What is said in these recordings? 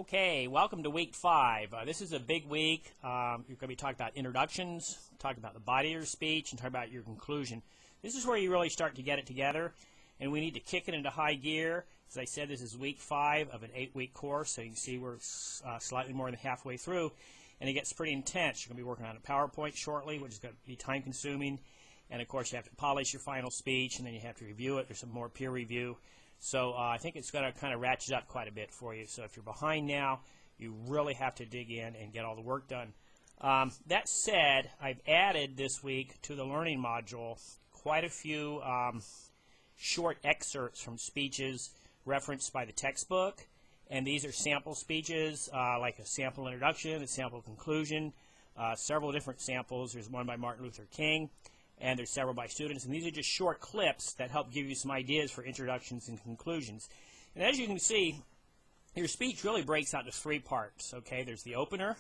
Okay, welcome to week 5. This is a big week. You're going to be talking about introductions, talking about the body of your speech, and talking about your conclusion. This is where you really start to get it together, and we need to kick it into high gear. As I said, this is week 5 of an 8-week course, so you can see we're slightly more than halfway through, and it gets pretty intense. You're going to be working on a PowerPoint shortly, which is going to be time-consuming, and of course you have to polish your final speech, and then you have to review it. There's some more peer review. So I think it's going to kind of ratchet up quite a bit for you. So if you're behind now, you really have to dig in and get all the work done. That said, I've added this week to the learning module quite a few short excerpts from speeches referenced by the textbook. And these are sample speeches, like a sample introduction, a sample conclusion, several different samples. There's one by Martin Luther King, and there's several by students, and these are just short clips that help give you some ideas for introductions and conclusions. And as you can see, your speech really breaks out into 3 parts. Okay, there's the opener,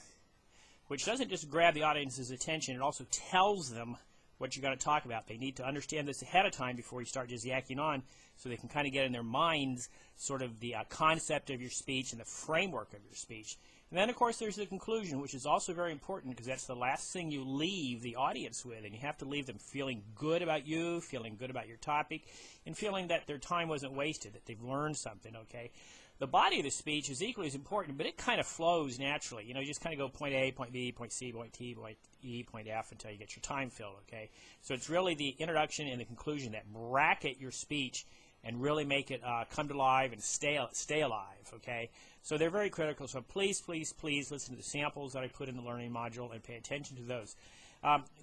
which doesn't just grab the audience's attention, it also tells them what you're going to talk about. They need to understand this ahead of time before you start just yakking on, so they can kind of get in their minds sort of the concept of your speech and the framework of your speech. And then, of course, there's the conclusion, which is also very important because that's the last thing you leave the audience with. And you have to leave them feeling good about you, feeling good about your topic, and feeling that their time wasn't wasted, that they've learned something, okay? The body of the speech is equally as important, but it kind of flows naturally. You know, you just kind of go point A, point B, point C, point T, point E, point F until you get your time filled, okay? So it's really the introduction and the conclusion that bracket your speech and really make it come to life and stay alive, okay? So they're very critical. So please, please, please listen to the samples that I put in the learning module and pay attention to those.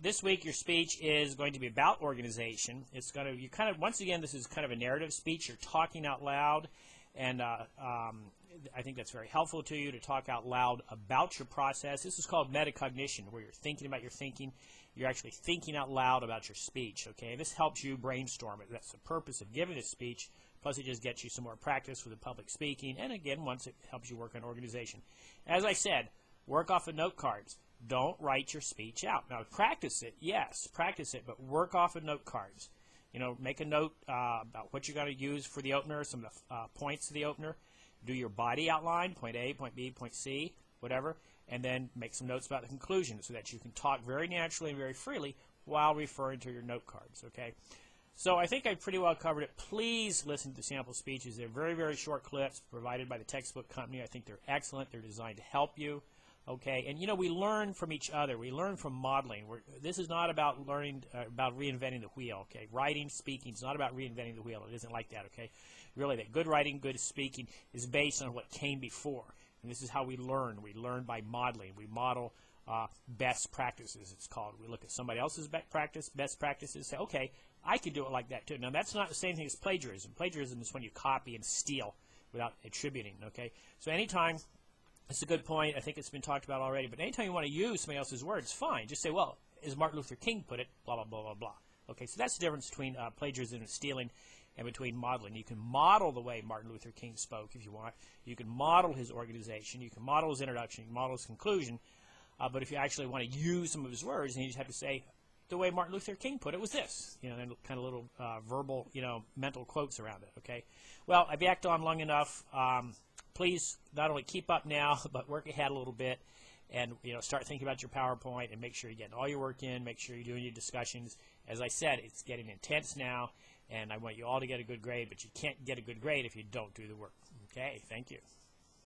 This week your speech is going to be about organization. It's going to, you kind of, once again, this is kind of a narrative speech. You're talking out loud, and I think that's very helpful to you to talk out loud about your process. This is called metacognition, where you're thinking about your thinking. You're actually thinking out loud about your speech, okay? This helps you brainstorm it. That's the purpose of giving a speech, plus it just gets you some more practice with the public speaking, and again, once it helps you work on organization. As I said, work off the note cards. Don't write your speech out. Now, practice it, yes, practice it, but work off of note cards. You know, make a note about what you're going to use for the opener, some of the points of the opener. Do your body outline, point A, point B, point C, whatever, and then make some notes about the conclusion so that you can talk very naturally and very freely while referring to your note cards, okay? So I think I pretty well covered it. Please listen to the sample speeches. They're very, very short clips provided by the textbook company. I think they're excellent. They're designed to help you, okay? And, you know, we learn from each other. We learn from modeling. This is not about learning, about reinventing the wheel, okay? Writing, speaking is not about reinventing the wheel. It isn't like that, okay? Really, that good writing, good speaking is based on what came before. And this is how we learn. We learn by modeling. We model best practices, it's called. We look at somebody else's best practices, say, okay, I could do it like that too. Now, that's not the same thing as plagiarism. Plagiarism is when you copy and steal without attributing, okay? So anytime, it's a good point. I think it's been talked about already, but anytime you want to use somebody else's words, fine. Just say, well, as Martin Luther King put it, blah, blah, blah, blah, blah. Okay, so that's the difference between plagiarism and stealing and between modeling. You can model the way Martin Luther King spoke if you want. You can model his organization. You can model his introduction. You can model his conclusion. But if you actually want to use some of his words, then you just have to say, the way Martin Luther King put it was this. You know, and kind of little verbal, you know, mental quotes around it, okay? Well, I've yacked on long enough. Please not only keep up now, but work ahead a little bit. And, you know, start thinking about your PowerPoint and make sure you're getting all your work in. Make sure you're doing your discussions. As I said, it's getting intense now, and I want you all to get a good grade, but you can't get a good grade if you don't do the work. Okay, thank you.